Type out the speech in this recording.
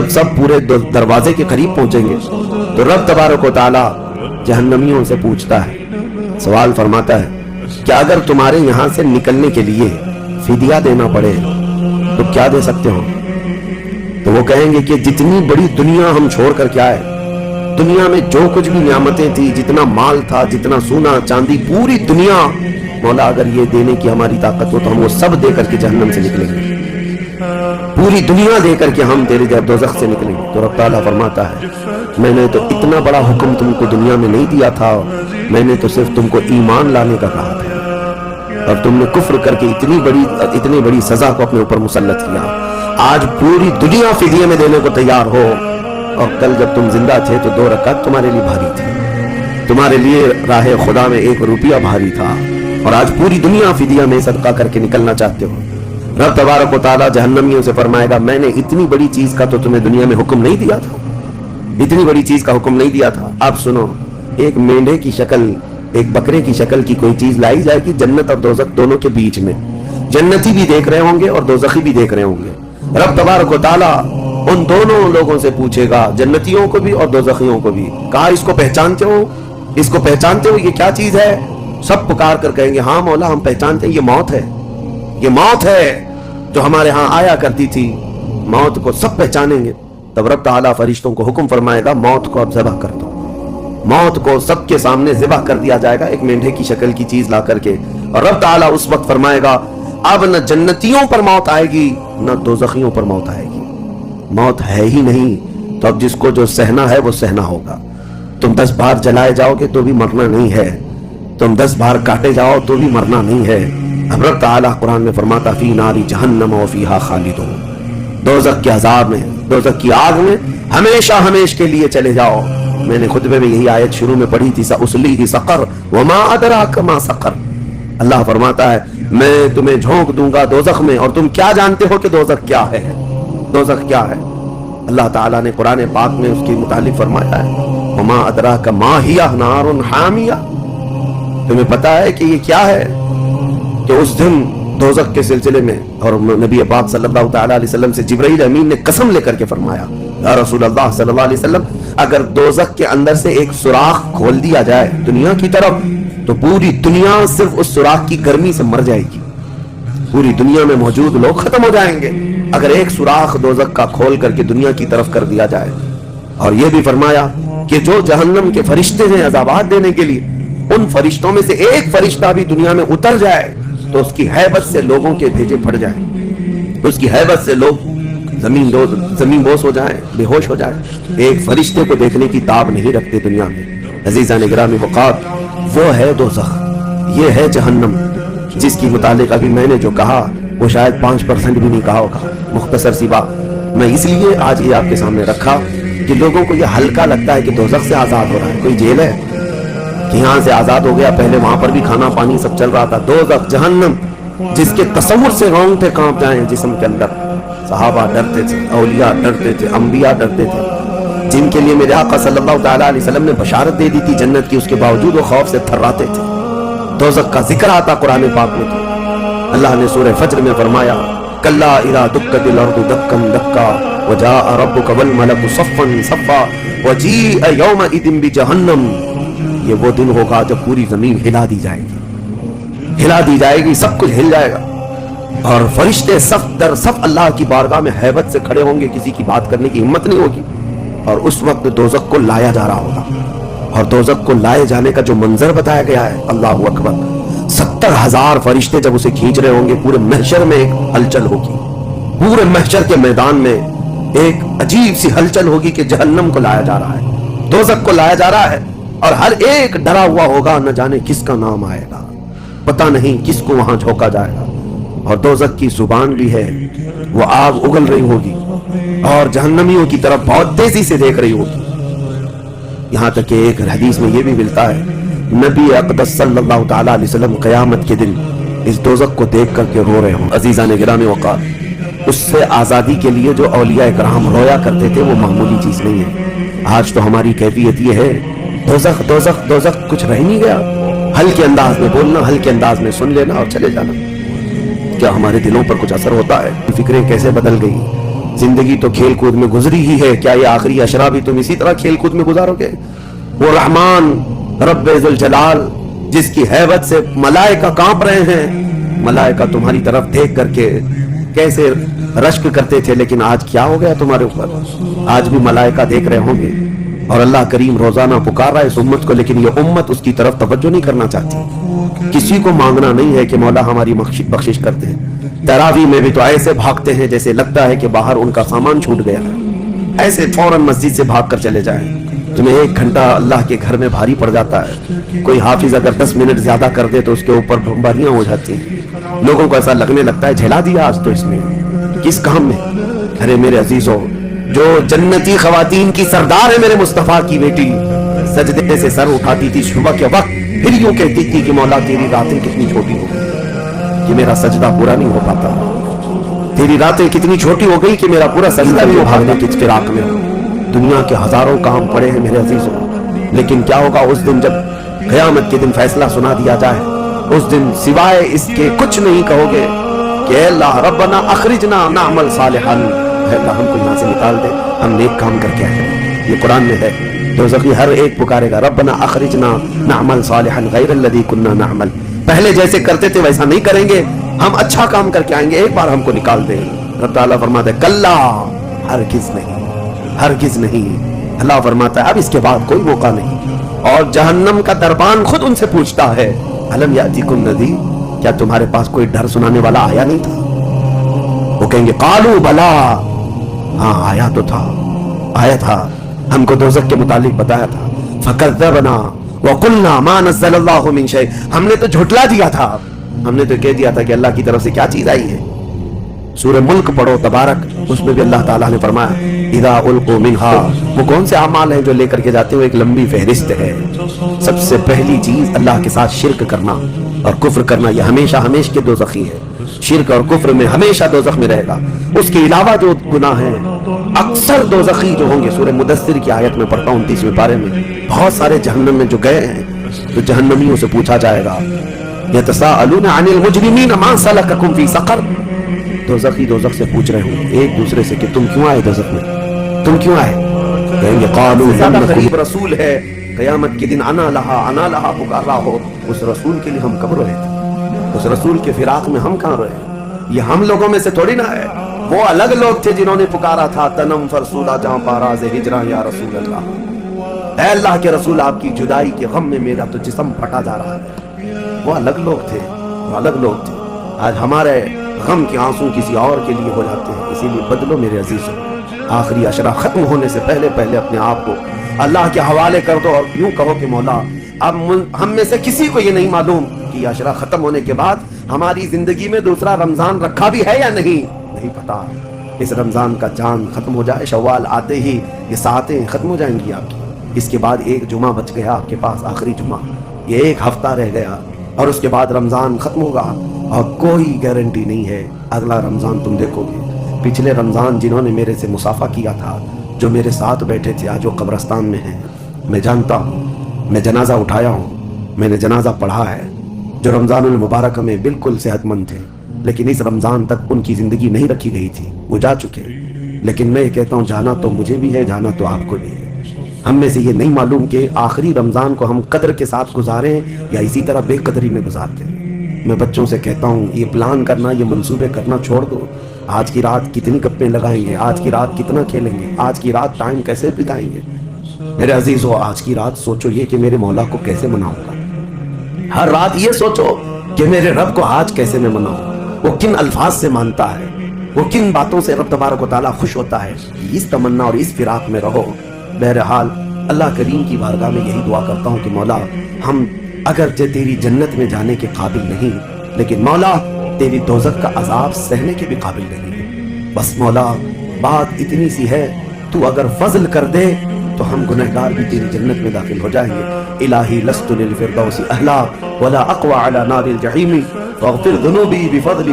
جب سب پورے دروازے کے قریب پہنچیں گے تو رب تبارک و تعالی جہنمیوں سے پوچھتا ہے، سوال فرماتا ہے کہ اگر تمہارے یہاں سے نکلنے کے لیے فدیہ دینا پڑے تو کیا دے سکتے ہو؟ تو وہ کہیں گے کہ جتنی بڑی دنیا ہم چھوڑ کر کیا ہے، دنیا میں جو کچھ بھی نعمتیں تھی، جتنا مال تھا، جتنا سونا چاندی، پوری دنیا، مولا اگر یہ دینے کی ہماری طاقت ہو تو ہم وہ سب دے کر کے جہنم سے نکلیں گے، پوری دنیا دے کر کے ہم تیرے دوزخ سے نکلیں گے۔ تو رب تعالیٰ فرماتا ہے میں نے تو اتنا بڑا حکم تم کو دنیا میں نہیں دیا تھا، میں نے تو صرف تم کو ایمان لانے کا کہا تھا، اور تم نے کفر کر کے اتنی بڑی سزا کو اپنے اوپر مسلط کیا۔ آج پوری دنیا فدیے میں دینے کو تیار ہو، اور کل جب تم زندہ تھے تو 2 رکعت تمہارے لیے بھاری تھی، تمہارے لیے راہ خدا میں 1 روپیہ بھاری تھا، اور آج پوری دنیا فدیہ میں صدقہ کر کے نکلنا چاہتے ہو۔ رب تبارک و تعالیٰ جہنمیوں سے فرمائے گا میں نے اتنی بڑی چیز کا تو تمہیں دنیا میں حکم نہیں دیا تھا، اتنی بڑی چیز کا حکم نہیں دیا تھا۔ اب سنو، ایک مینڈے کی شکل، ایک بکرے کی شکل کی کوئی چیز لائی جائے گی جنت اور دوزخ دونوں کے بیچ میں، جنتی بھی دیکھ رہے ہوں گے اور دوزخی بھی دیکھ رہے ہوں گے۔ رب تبارک و تعالیٰ ان دونوں لوگوں سے پوچھے گا، جنتیوں کو بھی اور دوزخیوں کو بھی، کہا اس کو پہچانتے ہو؟ اس کو پہچانتے ہو؟ یہ کیا چیز ہے؟ سب پکار کر کہیں گے ہاں مولا ہم پہچانتے ہیں، یہ موت ہے، یہ موت ہے جو ہمارے ہاں آیا کرتی تھی، موت کو سب پہچانیں گے۔ تب رب تعالیٰ فرشتوں کو حکم فرمائے گا موت کو اب ذبح کر دو، موت کو سب کے سامنے ذبح کر دیا جائے گا ایک مینڈے کی شکل کی چیز لا کر کے، اور رب تعالیٰ اس وقت فرمائے گا اب نہ جنتیوں پر موت آئے گی نہ دوزخیوں پر موت آئے گی، موت ہے ہی نہیں، تو اب جس کو جو سہنا ہے وہ سہنا ہوگا۔ تم 10 بار جلائے جاؤ گے تو بھی مرنا نہیں ہے، تم 10 بار کاٹے جاؤ تو بھی مرنا نہیں ہے۔ اب رب تعالیٰ قرآن میں فرماتا فی نار جہنم وفیہا خالدون، دوزخ کے عذاب میں، دوزخ کی آگ میں ہمیشہ ہمیش کے لیے چلے جاؤ۔ میں نے خطبے میں یہی آیت شروع میں پڑھی تھی سأصلیہ سقر وما ادراک ما سقر، اللہ فرماتا ہے میں تمہیں جھونک دوں گا دوزخ میں، اور تم کیا جانتے ہو کہ دوزخ کیا ہے، دوزخ کیا ہے؟ اللہ تعالیٰ نے قرآن پاک میں اس کے متعلق فرمایا ہے وما ادراک ما ہی نار حامیہ، تمہیں پتا ہے کہ یہ کیا ہے؟ کہ اس دن دوزخ کے سلسلے میں، اور نبی پاک صلی اللہ تعالیٰ علیہ وسلم سے جبرائیل امین نے قسم لے کر کے فرمایا یا رسول اللہ صلی اللہ علیہ وسلم اگر دوزخ کے اندر سے ایک سوراخ کھول دیا جائے دنیا کی طرف تو پوری دنیا صرف اس سوراخ کی گرمی سے مر جائے گی، پوری دنیا میں موجود لوگ ختم ہو جائیں گے اگر ایک سوراخ دوزخ کا کھول کر کے دنیا کی طرف کر دیا جائے۔ اور یہ بھی فرمایا کہ جو جہنم کے فرشتے ہیں عذابات دینے کے لیے، ان فرشتوں میں سے ایک فرشتہ بھی دنیا میں اتر جائے تو اس کی ہیبت سے لوگوں کے بھیجے پھٹ جائیں، اس کی ہیبت سے لوگ زمین بوس ہو جائیں، بے ہوش ہو جائیں، ایک فرشتے کو دیکھنے کی تاب نہیں رکھتے دنیا میں۔ عزیزان گرامی وقات، وہ ہے دوزخ، یہ ہے جہنم، جس کی متعلق ابھی میں نے جو کہا وہ شاید 5% بھی نہیں کہا ہوگا، مختصر سی بات میں اس لیے آج یہ آپ کے سامنے رکھا کہ لوگوں کو یہ ہلکا لگتا ہے کہ دوزخ سے آزاد ہو رہا ہے، کوئی جیل ہے کہ یہاں سے آزاد ہو گیا، پہلے وہاں پر بھی کھانا پانی سب چل رہا تھا۔ دوزخ جہنم جس کے تصور سے رونگٹے کانپ جائیں جسم کے اندر، صحابہ ڈرتے تھے، اولیاء ڈرتے تھے، انبیاء ڈرتے تھے، جن کے لیے میرے آقا صلی اللہ تعالیٰ علیہ وسلم نے بشارت دے دی تھی جنت کی، اس کے باوجود وہ خوف سے تھراتے تھے۔ دوزخ کا ذکر آتا قرآن پاک میں تو اللہ نے سورہ فجر میں فرمایا کلا اذا دکت الارض دکا دکا وجاء ربک والملک صفا صفا وجیء یومئذ بجہنم، یہ وہ دن ہوگا جب پوری زمین ہلا دی جائے گی، ہلا دی جائے گی، سب کچھ ہل جائے گا، اور فرشتے صف در صف اللہ کی بارگاہ میں ہیبت سے کھڑے ہوں گے، کسی کی بات کرنے کی ہمت نہیں ہوگی، اور اس وقت دوزخ کو لایا جا رہا ہوگا، اور دوزخ کو لائے جانے کا جو منظر بتایا گیا ہے اللہ اکبر، 70,000 فرشتے جب اسے کھینچ رہے ہوں گے، پورے محشر میں ایک ہلچل ہوگی، پورے محشر کے میدان میں ایک عجیب سی ہلچل ہوگی کہ جہنم کو لایا جا رہا ہے، دوزخ کو لایا جا رہا ہے، اور ہر ایک ڈرا ہوا ہوگا، نہ جانے کس کا نام آئے گا، پتہ نہیں کس کو وہاں جھونکا جائے گا، اور دوزخ کی زبان بھی ہے، وہ آگ اگل رہی ہوگی اور جہنمیوں کی طرف بہت تیزی سے دیکھ رہی ہوگی، یہاں تک کہ ایک حدیث میں یہ بھی ملتا ہے نبی اقدس صلی اللہ تعالیٰ علیہ وسلم قیامت کے دن اس دوزخ کو دیکھ کر کے رو رہے ہوں۔ عزیزان گرامی وقار، اس سے آزادی کے لیے جو اولیاء کرام رویا کرتے تھے وہ معمولی چیز نہیں ہے۔ آج تو ہماری کیفیت یہ ہے دوزخ دوزخ دوزخ، کچھ رہ نہیں گیا، ہلکے انداز میں بولنا، ہلکے انداز میں سن لینا اور چلے جانا۔ کیا ہمارے دلوں پر کچھ اثر ہوتا ہے؟ فکریں کیسے بدل گئی، जिंदगी तो खेल कूद में गुजरी ही है, क्या ये आखिरी अशरा भी तुम इसी तरह खेल कूद में गुजारोगे? वो रहमान रब्बे जुल जलाल जिसकी हैबत से मलाइका कांप रहे हैं, मलाइका तुम्हारी तरफ देख करके कैसे रश्क करते थे, लेकिन आज क्या हो गया तुम्हारे ऊपर? आज भी मलाइका देख रहे होंगे और अल्लाह करीम रोजाना पुकार रहा है इस उम्मत को, लेकिन ये उम्मत उसकी तरफ तवज्जो नहीं करना चाहती। किसी को मांगना नहीं है कि मौला हमारी बख्शिश करते हैं। तरावी में भी तो ऐसे भागते हैं जैसे लगता है कि बाहर उनका सामान छूट गया है, ऐसे फौरन मस्जिद से भाग कर चले जाएं। तुम्हें 1 घंटा अल्लाह के घर में भारी पड़ जाता है, कोई हाफिज अगर 10 मिनट ज्यादा कर दे तो उसके ऊपर बमबारियां हो जाती हैं। लोगों को ऐसा लगने लगता है झेला दिया आज तो इसने, किस काम में? अरे मेरे अजीजों, जो जन्नती खवातीन की सरदार है मेरे मुस्तफा की बेटी, सजदे से सर उठाती थी सुबह के वक्त, फिर यूं कहती थी कि मौला तेरी रातें कितनी छोटी हो गई कि मेरा सजदा पूरा नहीं हो पाता, तेरी रातें कितनी छोटी हो गई कि मेरा पूरा सजदा नहीं हो पाता कि फिराक में हो। दुनिया के हजारों काम पड़े हैं मेरे अजीजों, लेकिन क्या होगा उस दिन जब क़यामत के दिन फैसला सुना दिया जाए? उस दिन सिवाय इसके कुछ नहीं कहोगे कि अल्लाह रब्बना अखरिजना नअमल सालिहन, अल्लाह हमको यहाँ से निकाल दे, हम नेक काम करके आए। ये कुरान में है। दोज़खी हर एक पुकारेगा रब्बना अखरिजना नअमल सालिहन गैरल्लज़ी कुन्ना नअमल, पहले जैसे करते थे वैसा नहीं करेंगे, हम अच्छा काम करके आएंगे, एक बार हमको निकाल दे। रब ताला फरमाता है कल्ला, हरगिज़ नहीं, हरगिज़ नहीं। अल्लाह फरमाता है अब इसके बाद कोई मौका नहीं। और जहन्नम का दरबान खुद उनसे पूछता है अलम यातिकुम नज़ीर, क्या तुम्हारे पास कोई डर सुनाने वाला आया नहीं था? वो कहेंगे कालू बला, हाँ आया तो था, आया था, हमको दोज़ख के मुतालिक बताया था। फकज़्ज़बना व कुल्ना मा नज़्ज़लल्लाहु मिन शै, हमने तो झुटला दिया था, हमने तो कह दिया था कि अल्लाह की तरफ से क्या चीज आई है। सूरह मुल्क पढ़ो तबारक, उसमें भी अल्लाह ताला ने फरमाया इदा उल्कू मिनहा, वो कौन से अमाल हैं जो लेकर के जाते हुए एक लंबी फहरिस्त है। सबसे पहली चीज अल्लाह के साथ शिर्क करना और कुफ्र करना, यह हमेशा हमेशा के दोज़खी है। शिर्क और कुफ्र में हमेशा दोज़ख में रहेगा। उसके अलावा जो गुनाह है अक्सर दोज़खी जो होंगे, सूरह मुदस्सिर की आयत में पढ़ता हूं 30वें पारे में, बहुत सारे जहन्नम में जो गए हैं तो जहन्नमियों से पूछा जाएगा यतसाअलूना अनिल मुजरिमीन मा सलककुम फी सक़र, दोज़खी दोज़ख से पूछ रहे होंगे एक दूसरे से कि तुम क्यों आए दोज़ख में, तुम क्यों आए? कहेंगे कालू करीब रसूल है, क़यामत के दिन अना लहा पुकार रहा हो, उस रसूल के लिए हम कब रोए थे? उस रसूल के फिराक में हम कहाँ रोए? ये हम लोगों में से थोड़ी ना है, वो अलग लोग थे जिन्होंने पुकारा था तनम फरसूला जहां पाराज़ हिजरा या रसूल अल्लाह, ऐ अल्लाह के रसूल आपकी जुदाई के गम में मेरा तो जिस्म फटा जा रहा है। वो अलग लोग थे, वो अलग लोग थे। आज हमारे गम के आंसू किसी और के लिए हो जाते हैं, इसीलिए बदलो मेरे अजीजों, आखिरी अशरा खत्म होने से पहले पहले अपने आप को अल्लाह के हवाले कर दो और यूं कहो कि मौला अब हम में से किसी को ये नहीं मालूम कि अशरा खत्म होने के बाद हमारी जिंदगी में दूसरा रमजान रखा भी है या नहीं पता। इस रमजान का चांद खत्म हो जाए, शव्वाल आते ही ये सातें खत्म हो जाएंगी आपकी, इसके बाद एक जुमा बच गया आपके पास, आखिरी जुमा, ये एक हफ्ता रह गया और उसके बाद रमजान खत्म होगा और कोई गारंटी नहीं है अगला रमजान तुम देखोगे। पिछले रमजान जिन्होंने मेरे से मुसाफा किया था, जो मेरे साथ बैठे थे, आज वो कब्रस्तान में हैं, मैं जानता हूँ, मैं जनाजा उठाया हूँ, मैंने जनाजा पढ़ा है। जो रमजानुल मुबारक में बिल्कुल सेहतमंद थे, लेकिन इस रमजान तक उनकी जिंदगी नहीं रखी गई थी, वो जा चुके। लेकिन मैं कहता हूँ जाना तो मुझे भी है, जाना तो आपको भी है। हम में से ये नहीं मालूम कि आखिरी रमजान को हम कदर के साथ गुजारें या इसी तरह बेकदरी में गुजारते हैं। मैं बच्चों से कहता हूँ ये प्लान करना, ये मंसूबे करना छोड़ दो। आज की रात कितनी गप्पे लगाएंगे, आज की रात कितना खेलेंगे, आज की रात टाइम कैसे बिताएंगे। मेरे अजीज हो, आज की रात सोचो ये कि मेरे मौला को कैसे मनाऊंगा। हर रात ये सोचो कि मेरे रब को आज कैसे मैं मनाऊं, वो किन अल्फाज से मानता है, वो किन बातों से रब तबारक व तआला खुश होता है। इस तमन्ना और इस फिराक में रहो। बहरहाल अल्लाह करीम की बारगाह में यही दुआ करता हूँ कि मौला हम अगर तेरी जन्नत में जाने के काबिल नहीं, लेकिन मौला तेरी दोज़ख का अजाब सहने के भी काबिल नहीं। बस मौला बात इतनी सी है, तू अगर फजल कर दे तो हम गुनहगार भी तेरी जन्नत में दाखिल हो जाएंगे। इलाही लस्तु लिल फिरदौसी अहला वला अक़वा अला नारिल जहीमी वग़फिर ज़ुनूबी बिफ़ज़लिक।